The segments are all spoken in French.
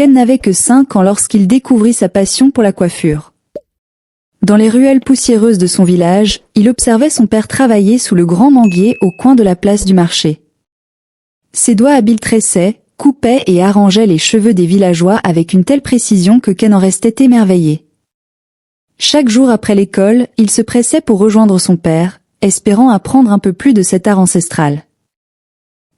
Ken n'avait que 5 ans lorsqu'il découvrit sa passion pour la coiffure. Dans les ruelles poussiéreuses de son village, il observait son père travailler sous le grand manguier au coin de la place du marché. Ses doigts habiles tressaient, coupaient et arrangeaient les cheveux des villageois avec une telle précision que Ken en restait émerveillé. Chaque jour après l'école, il se pressait pour rejoindre son père, espérant apprendre un peu plus de cet art ancestral.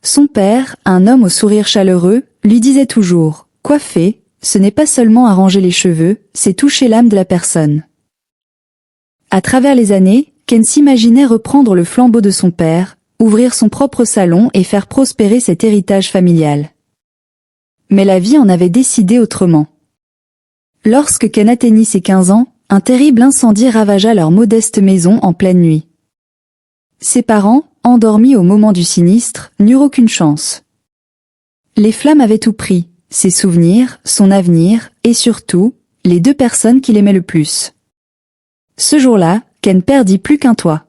Son père, un homme au sourire chaleureux, lui disait toujours « Coiffer, ce n'est pas seulement arranger les cheveux, c'est toucher l'âme de la personne. » À travers les années, Ken s'imaginait reprendre le flambeau de son père, ouvrir son propre salon et faire prospérer cet héritage familial. Mais la vie en avait décidé autrement. Lorsque Ken atteignit ses 15 ans, un terrible incendie ravagea leur modeste maison en pleine nuit. Ses parents, endormis au moment du sinistre, n'eurent aucune chance. Les flammes avaient tout pris, ses souvenirs, son avenir, et surtout, les 2 personnes qu'il aimait le plus. Ce jour-là, Ken perdit plus qu'un toit.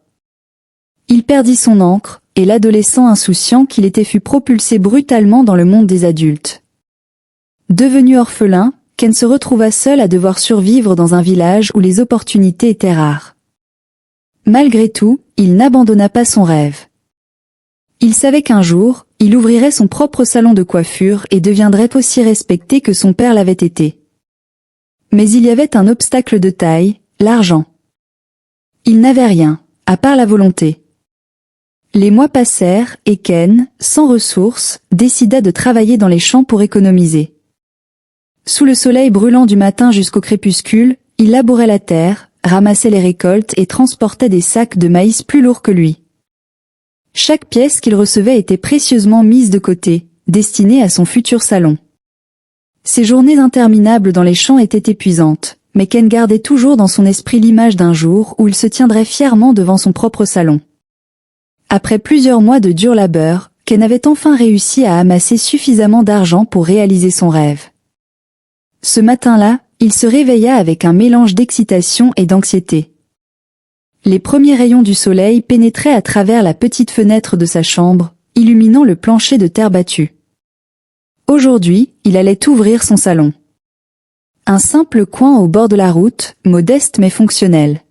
Il perdit son ancre, et l'adolescent insouciant qu'il était fut propulsé brutalement dans le monde des adultes. Devenu orphelin, Ken se retrouva seul à devoir survivre dans un village où les opportunités étaient rares. Malgré tout, il n'abandonna pas son rêve. Il savait qu'un jour, il ouvrirait son propre salon de coiffure et deviendrait aussi respecté que son père l'avait été. Mais il y avait un obstacle de taille, l'argent. Il n'avait rien, à part la volonté. Les mois passèrent et Ken, sans ressources, décida de travailler dans les champs pour économiser. Sous le soleil brûlant du matin jusqu'au crépuscule, il labourait la terre, ramassait les récoltes et transportait des sacs de maïs plus lourds que lui. Chaque pièce qu'il recevait était précieusement mise de côté, destinée à son futur salon. Ses journées interminables dans les champs étaient épuisantes, mais Ken gardait toujours dans son esprit l'image d'un jour où il se tiendrait fièrement devant son propre salon. Après plusieurs mois de dur labeur, Ken avait enfin réussi à amasser suffisamment d'argent pour réaliser son rêve. Ce matin-là, il se réveilla avec un mélange d'excitation et d'anxiété. Les premiers rayons du soleil pénétraient à travers la petite fenêtre de sa chambre, illuminant le plancher de terre battue. Aujourd'hui, il allait ouvrir son salon. Un simple coin au bord de la route, modeste mais fonctionnel.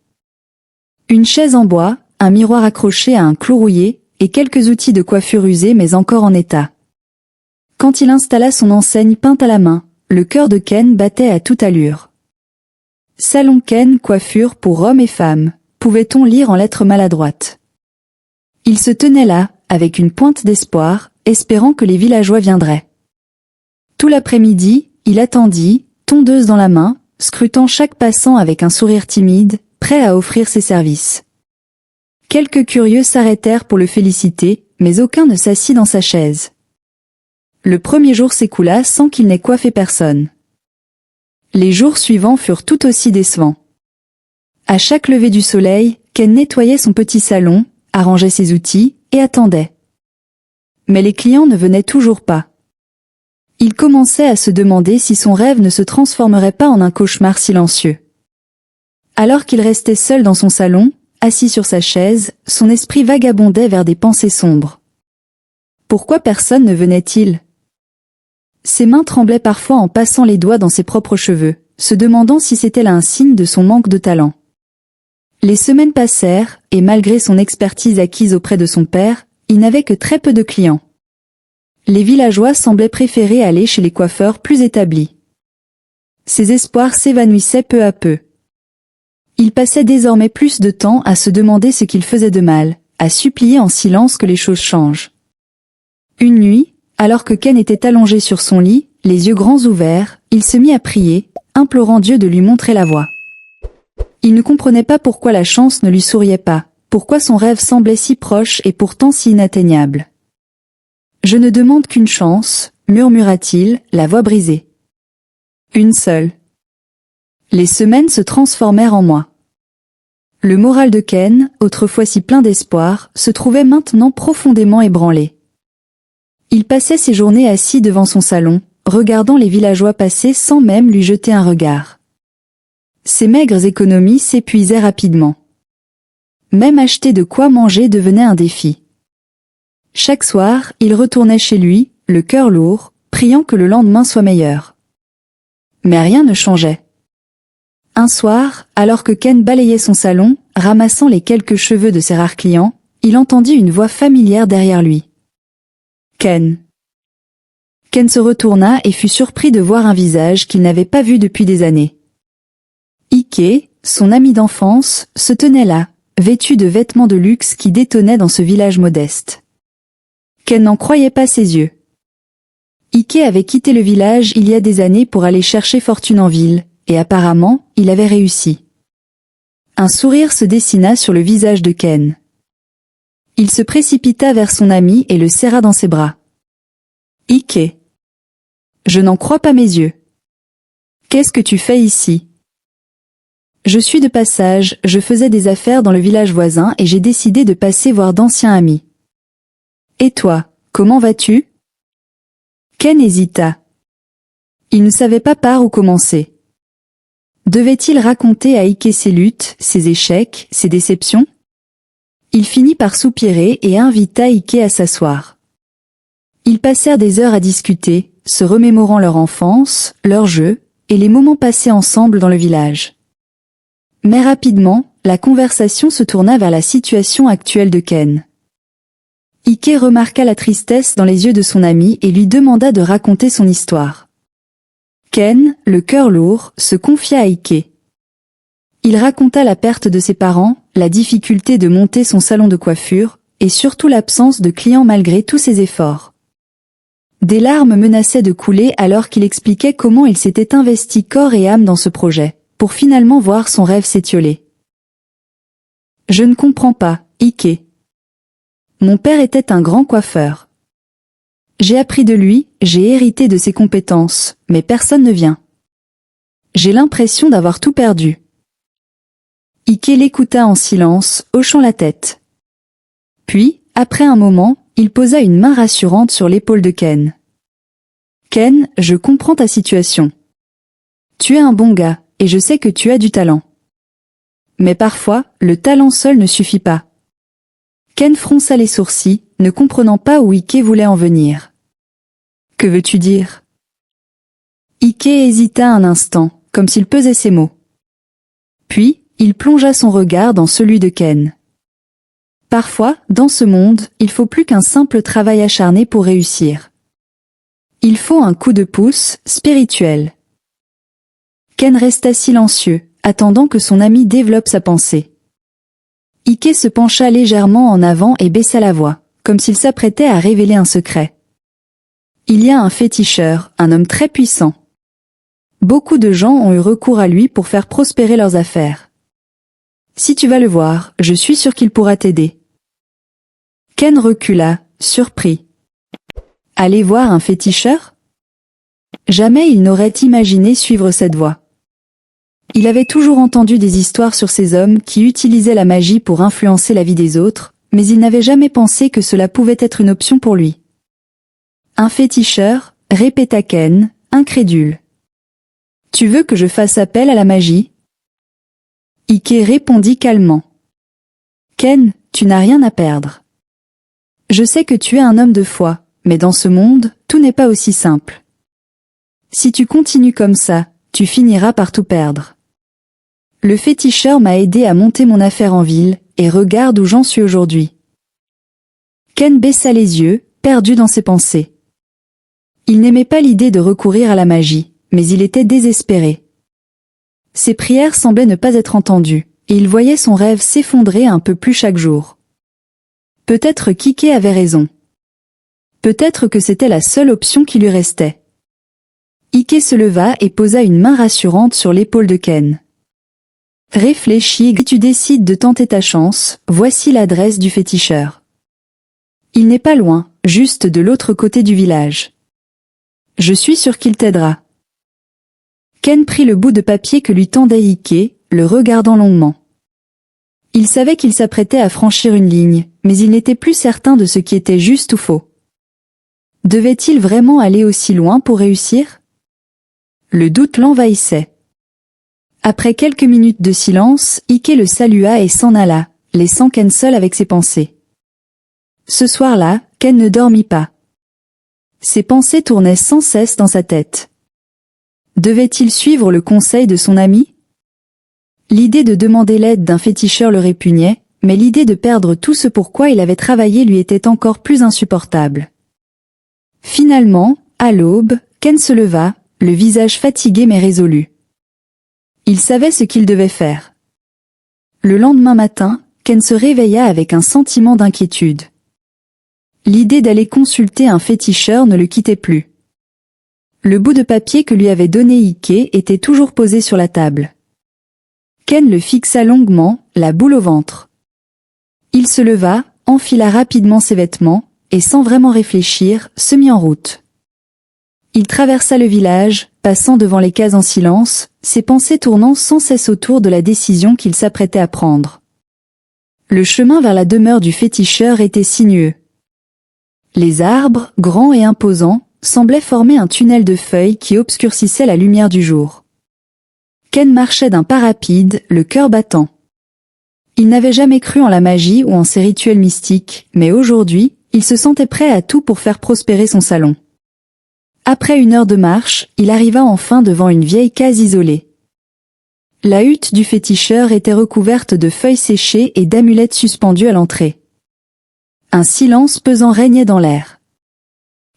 Une chaise en bois, un miroir accroché à un clou rouillé, et quelques outils de coiffure usés mais encore en état. Quand il installa son enseigne peinte à la main, le cœur de Ken battait à toute allure. Salon Ken coiffure pour hommes et femmes, pouvait-on lire en lettres maladroites. Il se tenait là, avec une pointe d'espoir, espérant que les villageois viendraient. Tout l'après-midi, il attendit, tondeuse dans la main, scrutant chaque passant avec un sourire timide, prêt à offrir ses services. Quelques curieux s'arrêtèrent pour le féliciter, mais aucun ne s'assit dans sa chaise. Le premier jour s'écoula sans qu'il n'ait coiffé personne. Les jours suivants furent tout aussi décevants. À chaque lever du soleil, Ken nettoyait son petit salon, arrangeait ses outils, et attendait. Mais les clients ne venaient toujours pas. Il commençait à se demander si son rêve ne se transformerait pas en un cauchemar silencieux. Alors qu'il restait seul dans son salon, assis sur sa chaise, son esprit vagabondait vers des pensées sombres. Pourquoi personne ne venait-il ? Ses mains tremblaient parfois en passant les doigts dans ses propres cheveux, se demandant si c'était là un signe de son manque de talent. Les semaines passèrent, et malgré son expertise acquise auprès de son père, il n'avait que très peu de clients. Les villageois semblaient préférer aller chez les coiffeurs plus établis. Ses espoirs s'évanouissaient peu à peu. Il passait désormais plus de temps à se demander ce qu'il faisait de mal, à supplier en silence que les choses changent. Une nuit, alors que Ken était allongé sur son lit, les yeux grands ouverts, il se mit à prier, implorant Dieu de lui montrer la voie. Il ne comprenait pas pourquoi la chance ne lui souriait pas, pourquoi son rêve semblait si proche et pourtant si inatteignable. « Je ne demande qu'une chance, murmura-t-il, la voix brisée. Une seule. » Les semaines se transformèrent en mois. Le moral de Ken, autrefois si plein d'espoir, se trouvait maintenant profondément ébranlé. Il passait ses journées assis devant son salon, regardant les villageois passer sans même lui jeter un regard. Ses maigres économies s'épuisaient rapidement. Même acheter de quoi manger devenait un défi. Chaque soir, il retournait chez lui, le cœur lourd, priant que le lendemain soit meilleur. mais rien ne changeait. Un soir, alors que Ken balayait son salon, ramassant les quelques cheveux de ses rares clients, il entendit une voix familière derrière lui. Ken. Ken se retourna et fut surpris de voir un visage qu'il n'avait pas vu depuis des années. Ike, son ami d'enfance, se tenait là, vêtu de vêtements de luxe qui détonnaient dans ce village modeste. Ken n'en croyait pas ses yeux. Ike avait quitté le village il y a des années pour aller chercher fortune en ville, et apparemment, il avait réussi. Un sourire se dessina sur le visage de Ken. Il se précipita vers son ami et le serra dans ses bras. Ike. Je n'en crois pas mes yeux. Qu'est-ce que tu fais ici? Je suis de passage, je faisais des affaires dans le village voisin et j'ai décidé de passer voir d'anciens amis. Et toi, comment vas-tu? Ken hésita. Il ne savait pas par où commencer. Devait-il raconter à Ike ses luttes, ses échecs, ses déceptions? Il finit par soupirer et invita Ike à s'asseoir. Ils passèrent des heures à discuter, se remémorant leur enfance, leurs jeux, et les moments passés ensemble dans le village. Mais rapidement, la conversation se tourna vers la situation actuelle de Ken. Ike remarqua la tristesse dans les yeux de son ami et lui demanda de raconter son histoire. Ken, le cœur lourd, se confia à Ike. Il raconta la perte de ses parents, la difficulté de monter son salon de coiffure, et surtout l'absence de clients malgré tous ses efforts. Des larmes menaçaient de couler alors qu'il expliquait comment il s'était investi corps et âme dans ce projet, pour finalement voir son rêve s'étioler. Je ne comprends pas, Ike. Mon père était un grand coiffeur. J'ai appris de lui, j'ai hérité de ses compétences, mais personne ne vient. J'ai l'impression d'avoir tout perdu. Ike l'écouta en silence, hochant la tête. Puis, après un moment, il posa une main rassurante sur l'épaule de Ken. Ken, je comprends ta situation. Tu es un bon gars, et je sais que tu as du talent. Mais parfois, le talent seul ne suffit pas. Ken fronça les sourcils, ne comprenant pas où Ike voulait en venir. Que veux-tu dire? Ike hésita un instant, comme s'il pesait ses mots. Puis, il plongea son regard dans celui de Ken. Parfois, dans ce monde, il faut plus qu'un simple travail acharné pour réussir. Il faut un coup de pouce spirituel. Ken resta silencieux, attendant que son ami développe sa pensée. Ike se pencha légèrement en avant et baissa la voix, comme s'il s'apprêtait à révéler un secret. Il y a un féticheur, un homme très puissant. Beaucoup de gens ont eu recours à lui pour faire prospérer leurs affaires. Si tu vas le voir, je suis sûr qu'il pourra t'aider. Ken recula, surpris. Aller voir un féticheur? Jamais il n'aurait imaginé suivre cette voie. Il avait toujours entendu des histoires sur ces hommes qui utilisaient la magie pour influencer la vie des autres, mais il n'avait jamais pensé que cela pouvait être une option pour lui. Un féticheur, répéta Ken, incrédule. Tu veux que je fasse appel à la magie? Ike répondit calmement. Ken, tu n'as rien à perdre. Je sais que tu es un homme de foi, mais dans ce monde, tout n'est pas aussi simple. Si tu continues comme ça, tu finiras par tout perdre. Le féticheur m'a aidé à monter mon affaire en ville, et regarde où j'en suis aujourd'hui. Ken baissa les yeux, perdu dans ses pensées. Il n'aimait pas l'idée de recourir à la magie, mais il était désespéré. Ses prières semblaient ne pas être entendues, et il voyait son rêve s'effondrer un peu plus chaque jour. Peut-être qu'Ike avait raison. Peut-être que c'était la seule option qui lui restait. Ike se leva et posa une main rassurante sur l'épaule de Ken. Réfléchis, si tu décides de tenter ta chance, voici l'adresse du féticheur. Il n'est pas loin, juste de l'autre côté du village. Je suis sûr qu'il t'aidera. Ken prit le bout de papier que lui tendait Ike, le regardant longuement. Il savait qu'il s'apprêtait à franchir une ligne, mais il n'était plus certain de ce qui était juste ou faux. Devait-il vraiment aller aussi loin pour réussir? Le doute l'envahissait. Après quelques minutes de silence, Ike le salua et s'en alla, laissant Ken seul avec ses pensées. Ce soir-là, Ken ne dormit pas. Ses pensées tournaient sans cesse dans sa tête. Devait-il suivre le conseil de son ami? L'idée de demander l'aide d'un féticheur le répugnait, mais l'idée de perdre tout ce pour quoi il avait travaillé lui était encore plus insupportable. Finalement, à l'aube, Ken se leva, le visage fatigué mais résolu. Il savait ce qu'il devait faire. Le lendemain matin, Ken se réveilla avec un sentiment d'inquiétude. L'idée d'aller consulter un féticheur ne le quittait plus. Le bout de papier que lui avait donné Ike était toujours posé sur la table. Ken le fixa longuement, la boule au ventre. Il se leva, enfila rapidement ses vêtements, et sans vraiment réfléchir, se mit en route. Il traversa le village, passant devant les cases en silence, ses pensées tournant sans cesse autour de la décision qu'il s'apprêtait à prendre. Le chemin vers la demeure du féticheur était sinueux. Les arbres, grands et imposants, semblaient former un tunnel de feuilles qui obscurcissait la lumière du jour. Ken marchait d'un pas rapide, le cœur battant. Il n'avait jamais cru en la magie ou en ses rituels mystiques, mais aujourd'hui, il se sentait prêt à tout pour faire prospérer son salon. Après 1 heure de marche, il arriva enfin devant une vieille case isolée. La hutte du féticheur était recouverte de feuilles séchées et d'amulettes suspendues à l'entrée. Un silence pesant régnait dans l'air.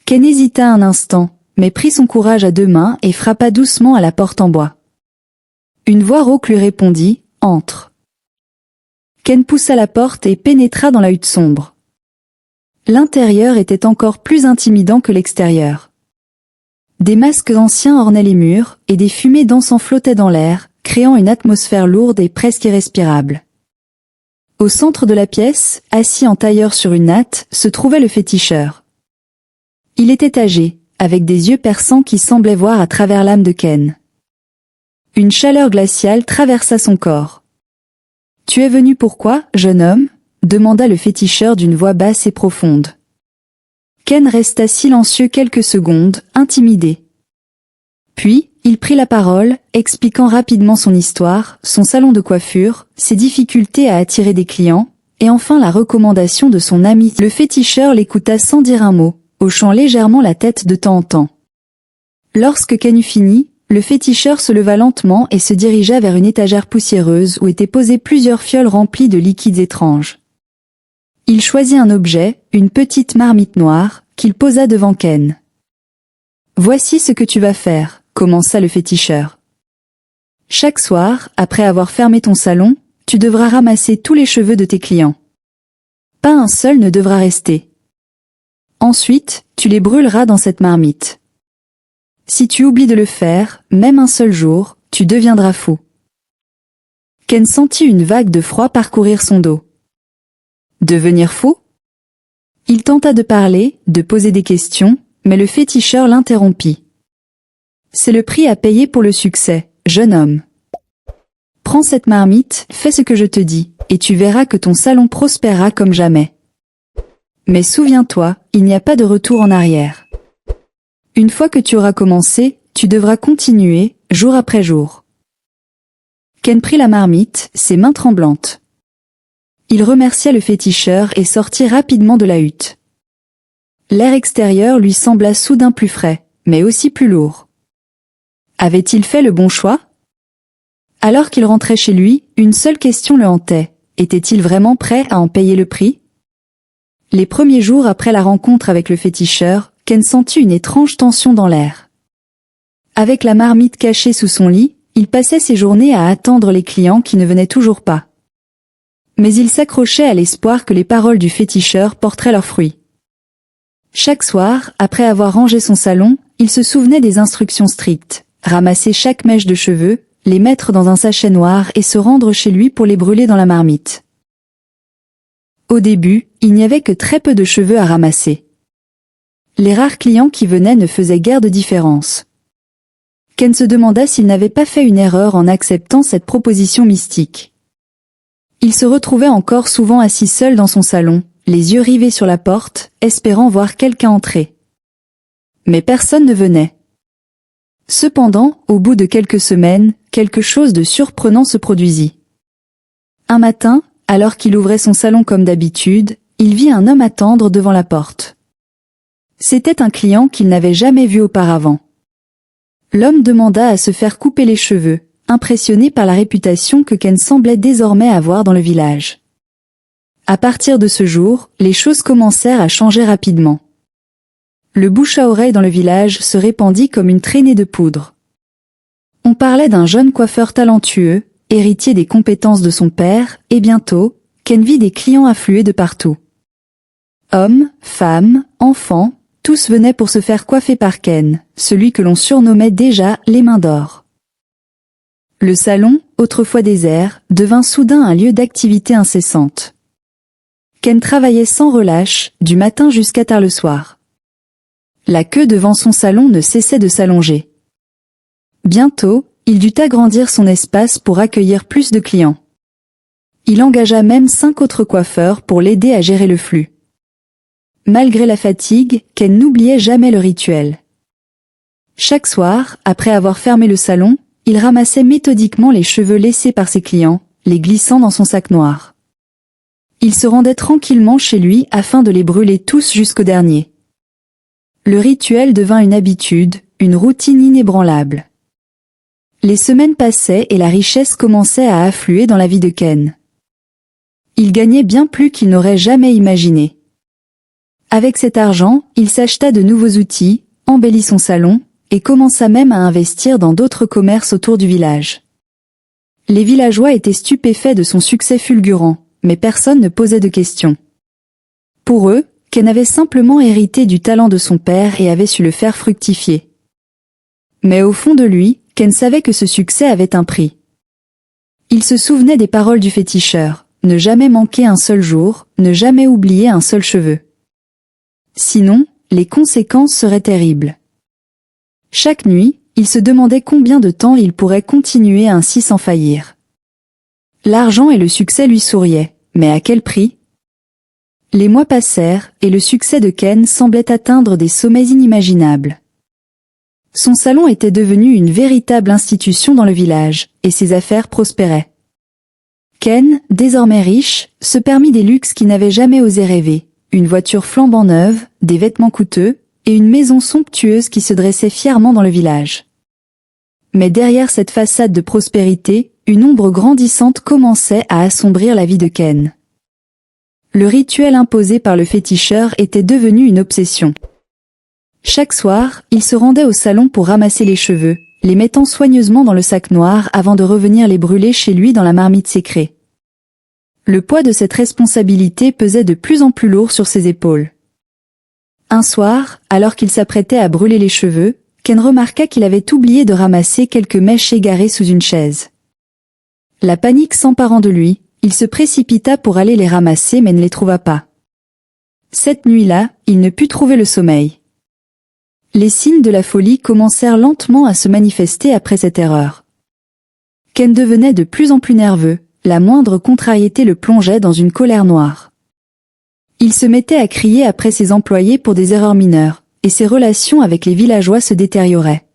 Ken hésita un instant, mais prit son courage à 2 mains et frappa doucement à la porte en bois. Une voix rauque lui répondit « Entre ». Ken poussa la porte et pénétra dans la hutte sombre. L'intérieur était encore plus intimidant que l'extérieur. Des masques anciens ornaient les murs, et des fumées d'encens flottaient dans l'air, créant une atmosphère lourde et presque irrespirable. Au centre de la pièce, assis en tailleur sur une natte, se trouvait le féticheur. Il était âgé, avec des yeux perçants qui semblaient voir à travers l'âme de Ken. Une chaleur glaciale traversa son corps. « Tu es venu pourquoi, jeune homme ?» demanda le féticheur d'une voix basse et profonde. Ken resta silencieux quelques secondes, intimidé. Puis, il prit la parole, expliquant rapidement son histoire, son salon de coiffure, ses difficultés à attirer des clients, et enfin la recommandation de son ami. Le féticheur l'écouta sans dire un mot, hochant légèrement la tête de temps en temps. Lorsque Ken eut fini, le féticheur se leva lentement et se dirigea vers une étagère poussiéreuse où étaient posées plusieurs fioles remplies de liquides étranges. Il choisit un objet, une petite marmite noire, qu'il posa devant Ken. « Voici ce que tu vas faire », commença le féticheur. « Chaque soir, après avoir fermé ton salon, tu devras ramasser tous les cheveux de tes clients. Pas un seul ne devra rester. Ensuite, tu les brûleras dans cette marmite. Si tu oublies de le faire, même un seul jour, tu deviendras fou. » Ken sentit une vague de froid parcourir son dos. Devenir fou? Il tenta de parler, de poser des questions, mais le féticheur l'interrompit. C'est le prix à payer pour le succès, jeune homme. Prends cette marmite, fais ce que je te dis, et tu verras que ton salon prospérera comme jamais. Mais souviens-toi, il n'y a pas de retour en arrière. Une fois que tu auras commencé, tu devras continuer, jour après jour. Ken prit la marmite, ses mains tremblantes. Il remercia le féticheur et sortit rapidement de la hutte. L'air extérieur lui sembla soudain plus frais, mais aussi plus lourd. Avait-il fait le bon choix? Alors qu'il rentrait chez lui, une seule question le hantait. Était-il vraiment prêt à en payer le prix? Les premiers jours après la rencontre avec le féticheur, Ken sentit une étrange tension dans l'air. Avec la marmite cachée sous son lit, il passait ses journées à attendre les clients qui ne venaient toujours pas. Mais il s'accrochait à l'espoir que les paroles du féticheur porteraient leurs fruits. Chaque soir, après avoir rangé son salon, il se souvenait des instructions strictes. Ramasser chaque mèche de cheveux, les mettre dans un sachet noir et se rendre chez lui pour les brûler dans la marmite. Au début, il n'y avait que très peu de cheveux à ramasser. Les rares clients qui venaient ne faisaient guère de différence. Ken se demanda s'il n'avait pas fait une erreur en acceptant cette proposition mystique. Il se retrouvait encore souvent assis seul dans son salon, les yeux rivés sur la porte, espérant voir quelqu'un entrer. Mais personne ne venait. Cependant, au bout de quelques semaines, quelque chose de surprenant se produisit. Un matin, alors qu'il ouvrait son salon comme d'habitude, il vit un homme attendre devant la porte. C'était un client qu'il n'avait jamais vu auparavant. L'homme demanda à se faire couper les cheveux, impressionné par la réputation que Ken semblait désormais avoir dans le village. À partir de ce jour, les choses commencèrent à changer rapidement. Le bouche à oreille dans le village se répandit comme une traînée de poudre. On parlait d'un jeune coiffeur talentueux, héritier des compétences de son père, et bientôt, Ken vit des clients affluer de partout. Hommes, femmes, enfants, tous venaient pour se faire coiffer par Ken, celui que l'on surnommait déjà les mains d'or. Le salon, autrefois désert, devint soudain un lieu d'activité incessante. Ken travaillait sans relâche, du matin jusqu'à tard le soir. La queue devant son salon ne cessait de s'allonger. Bientôt, il dut agrandir son espace pour accueillir plus de clients. Il engagea même 5 autres coiffeurs pour l'aider à gérer le flux. Malgré la fatigue, Ken n'oubliait jamais le rituel. Chaque soir, après avoir fermé le salon, il ramassait méthodiquement les cheveux laissés par ses clients, les glissant dans son sac noir. Il se rendait tranquillement chez lui afin de les brûler tous jusqu'au dernier. Le rituel devint une habitude, une routine inébranlable. Les semaines passaient et la richesse commençait à affluer dans la vie de Ken. Il gagnait bien plus qu'il n'aurait jamais imaginé. Avec cet argent, il s'acheta de nouveaux outils, embellit son salon, et commença même à investir dans d'autres commerces autour du village. Les villageois étaient stupéfaits de son succès fulgurant, mais personne ne posait de questions. Pour eux, Ken avait simplement hérité du talent de son père et avait su le faire fructifier. Mais au fond de lui, Ken savait que ce succès avait un prix. Il se souvenait des paroles du féticheur, ne jamais manquer un seul jour, ne jamais oublier un seul cheveu. Sinon, les conséquences seraient terribles. Chaque nuit, il se demandait combien de temps il pourrait continuer ainsi sans faillir. L'argent et le succès lui souriaient, mais à quel prix? Les mois passèrent, et le succès de Ken semblait atteindre des sommets inimaginables. Son salon était devenu une véritable institution dans le village, et ses affaires prospéraient. Ken, désormais riche, se permit des luxes qu'il n'avait jamais osé rêver, une voiture flambant neuve, des vêtements coûteux, et une maison somptueuse qui se dressait fièrement dans le village. Mais derrière cette façade de prospérité, une ombre grandissante commençait à assombrir la vie de Ken. Le rituel imposé par le féticheur était devenu une obsession. Chaque soir, il se rendait au salon pour ramasser les cheveux, les mettant soigneusement dans le sac noir avant de revenir les brûler chez lui dans la marmite sécrée. Le poids de cette responsabilité pesait de plus en plus lourd sur ses épaules. Un soir, alors qu'il s'apprêtait à brûler les cheveux, Ken remarqua qu'il avait oublié de ramasser quelques mèches égarées sous une chaise. La panique s'emparant de lui, il se précipita pour aller les ramasser mais ne les trouva pas. Cette nuit-là, il ne put trouver le sommeil. Les signes de la folie commencèrent lentement à se manifester après cette erreur. Ken devenait de plus en plus nerveux, la moindre contrariété le plongeait dans une colère noire. Il se mettait à crier après ses employés pour des erreurs mineures, et ses relations avec les villageois se détérioraient.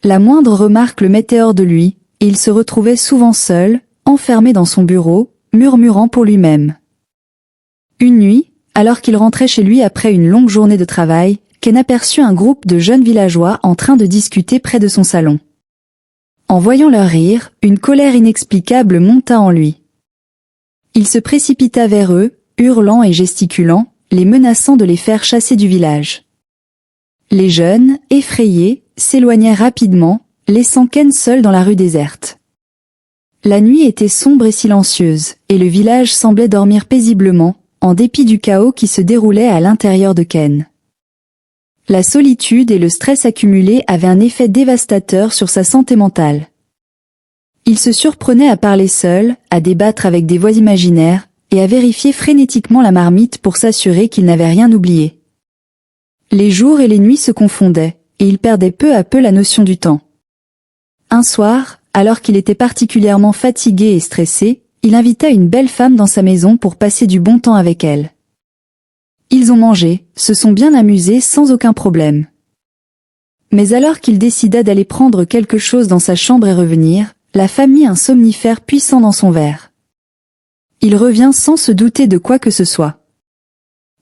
La moindre remarque le mettait hors de lui, et il se retrouvait souvent seul, enfermé dans son bureau, murmurant pour lui-même. Une nuit, alors qu'il rentrait chez lui après une longue journée de travail, Ken aperçut un groupe de jeunes villageois en train de discuter près de son salon. En voyant leur rire, une colère inexplicable monta en lui. Il se précipita vers eux, hurlant et gesticulant, les menaçant de les faire chasser du village. Les jeunes, effrayés, s'éloignèrent rapidement, laissant Ken seul dans la rue déserte. La nuit était sombre et silencieuse, et le village semblait dormir paisiblement, en dépit du chaos qui se déroulait à l'intérieur de Ken. La solitude et le stress accumulés avaient un effet dévastateur sur sa santé mentale. Il se surprenait à parler seul, à débattre avec des voix imaginaires, et à vérifier frénétiquement la marmite pour s'assurer qu'il n'avait rien oublié. Les jours et les nuits se confondaient, et il perdait peu à peu la notion du temps. Un soir, alors qu'il était particulièrement fatigué et stressé, il invita une belle femme dans sa maison pour passer du bon temps avec elle. Ils ont mangé, se sont bien amusés sans aucun problème. Mais alors qu'il décida d'aller prendre quelque chose dans sa chambre et revenir, la femme mit un somnifère puissant dans son verre. Il revint sans se douter de quoi que ce soit.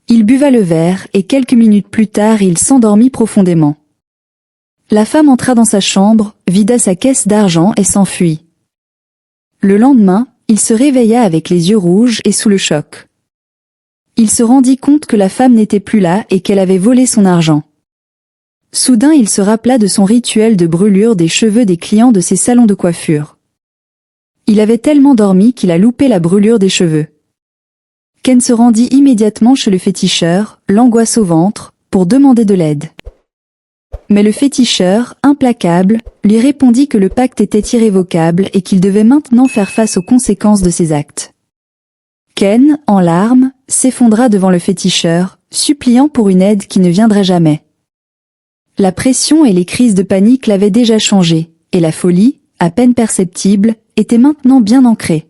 Il buva le verre et quelques minutes plus tard il s'endormit profondément. La femme entra dans sa chambre, vida sa caisse d'argent et s'enfuit. Le lendemain, il se réveilla avec les yeux rouges et sous le choc. Il se rendit compte que la femme n'était plus là et qu'elle avait volé son argent. Soudain, il se rappela de son rituel de brûlure des cheveux des clients de ses salons de coiffure. Il avait tellement dormi qu'il a loupé la brûlure des cheveux. Ken se rendit immédiatement chez le féticheur, l'angoisse au ventre, pour demander de l'aide. Mais le féticheur, implacable, lui répondit que le pacte était irrévocable et qu'il devait maintenant faire face aux conséquences de ses actes. Ken, en larmes, s'effondra devant le féticheur, suppliant pour une aide qui ne viendrait jamais. La pression et les crises de panique l'avaient déjà changé, et la folie, à peine perceptible, était maintenant bien ancrée.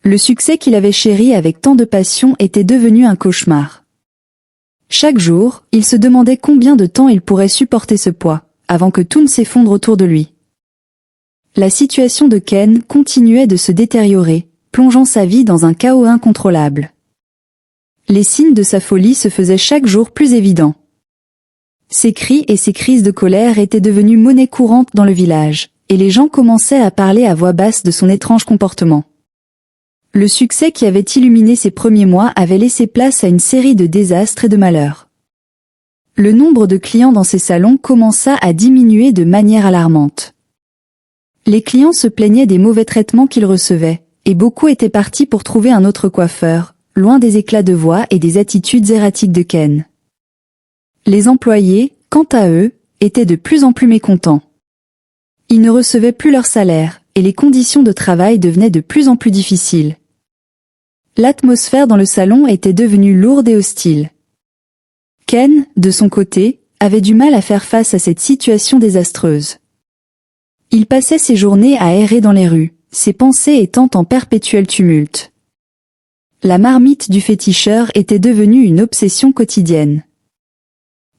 Le succès qu'il avait chéri avec tant de passion était devenu un cauchemar. Chaque jour, il se demandait combien de temps il pourrait supporter ce poids, avant que tout ne s'effondre autour de lui. La situation de Ken continuait de se détériorer, plongeant sa vie dans un chaos incontrôlable. Les signes de sa folie se faisaient chaque jour plus évidents. Ses cris et ses crises de colère étaient devenus monnaie courante dans le village, et les gens commençaient à parler à voix basse de son étrange comportement. Le succès qui avait illuminé ses premiers mois avait laissé place à une série de désastres et de malheurs. Le nombre de clients dans ses salons commença à diminuer de manière alarmante. Les clients se plaignaient des mauvais traitements qu'ils recevaient, et beaucoup étaient partis pour trouver un autre coiffeur, loin des éclats de voix et des attitudes erratiques de Ken. Les employés, quant à eux, étaient de plus en plus mécontents. Ils ne recevaient plus leur salaire, et les conditions de travail devenaient de plus en plus difficiles. L'atmosphère dans le salon était devenue lourde et hostile. Ken, de son côté, avait du mal à faire face à cette situation désastreuse. Il passait ses journées à errer dans les rues, ses pensées étant en perpétuel tumulte. La marmite du féticheur était devenue une obsession quotidienne.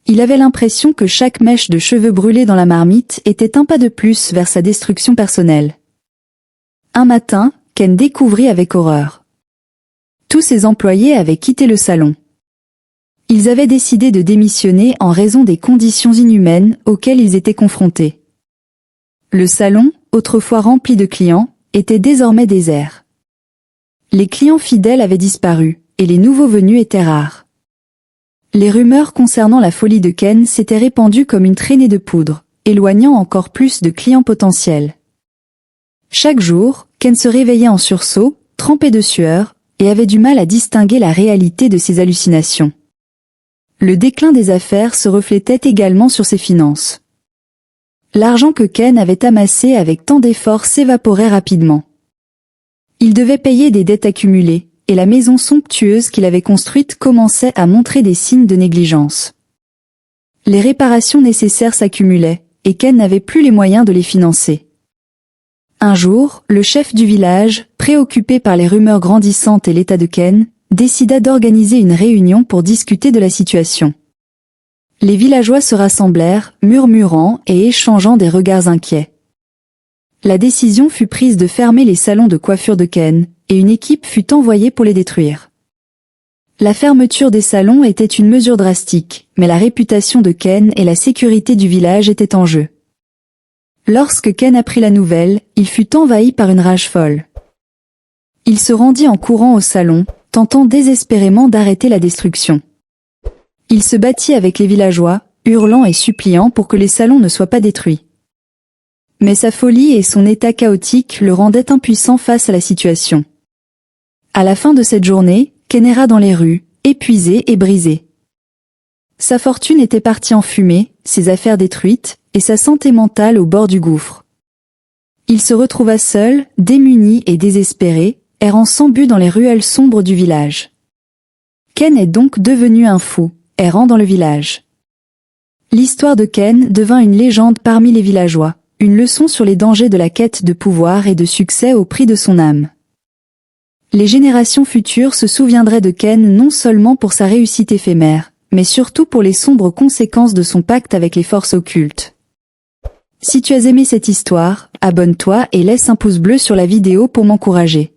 Il avait l'impression que chaque mèche de cheveux brûlés dans la marmite était un pas de plus vers sa destruction personnelle. Un matin, Ken découvrit avec horreur. Tous ses employés avaient quitté le salon. Ils avaient décidé de démissionner en raison des conditions inhumaines auxquelles ils étaient confrontés. Le salon, autrefois rempli de clients, était désormais désert. Les clients fidèles avaient disparu, et les nouveaux venus étaient rares. Les rumeurs concernant la folie de Ken s'étaient répandues comme une traînée de poudre, éloignant encore plus de clients potentiels. Chaque jour, Ken se réveillait en sursaut, trempé de sueur, et avait du mal à distinguer la réalité de ses hallucinations. Le déclin des affaires se reflétait également sur ses finances. L'argent que Ken avait amassé avec tant d'efforts s'évaporait rapidement. Il devait payer des dettes accumulées, et la maison somptueuse qu'il avait construite commençait à montrer des signes de négligence. Les réparations nécessaires s'accumulaient, et Ken n'avait plus les moyens de les financer. Un jour, le chef du village, préoccupé par les rumeurs grandissantes et l'état de Ken, décida d'organiser une réunion pour discuter de la situation. Les villageois se rassemblèrent, murmurant et échangeant des regards inquiets. La décision fut prise de fermer les salons de coiffure de Ken, et une équipe fut envoyée pour les détruire. La fermeture des salons était une mesure drastique, mais la réputation de Ken et la sécurité du village étaient en jeu. Lorsque Ken apprit la nouvelle, il fut envahi par une rage folle. Il se rendit en courant au salon, tentant désespérément d'arrêter la destruction. Il se battit avec les villageois, hurlant et suppliant pour que les salons ne soient pas détruits. Mais sa folie et son état chaotique le rendaient impuissant face à la situation. À la fin de cette journée, Ken erra dans les rues, épuisé et brisé. Sa fortune était partie en fumée, ses affaires détruites, et sa santé mentale au bord du gouffre. Il se retrouva seul, démuni et désespéré, errant sans but dans les ruelles sombres du village. Ken est donc devenu un fou, errant dans le village. L'histoire de Ken devint une légende parmi les villageois, une leçon sur les dangers de la quête de pouvoir et de succès au prix de son âme. Les générations futures se souviendraient de Ken non seulement pour sa réussite éphémère, mais surtout pour les sombres conséquences de son pacte avec les forces occultes. Si tu as aimé cette histoire, abonne-toi et laisse un pouce bleu sur la vidéo pour m'encourager.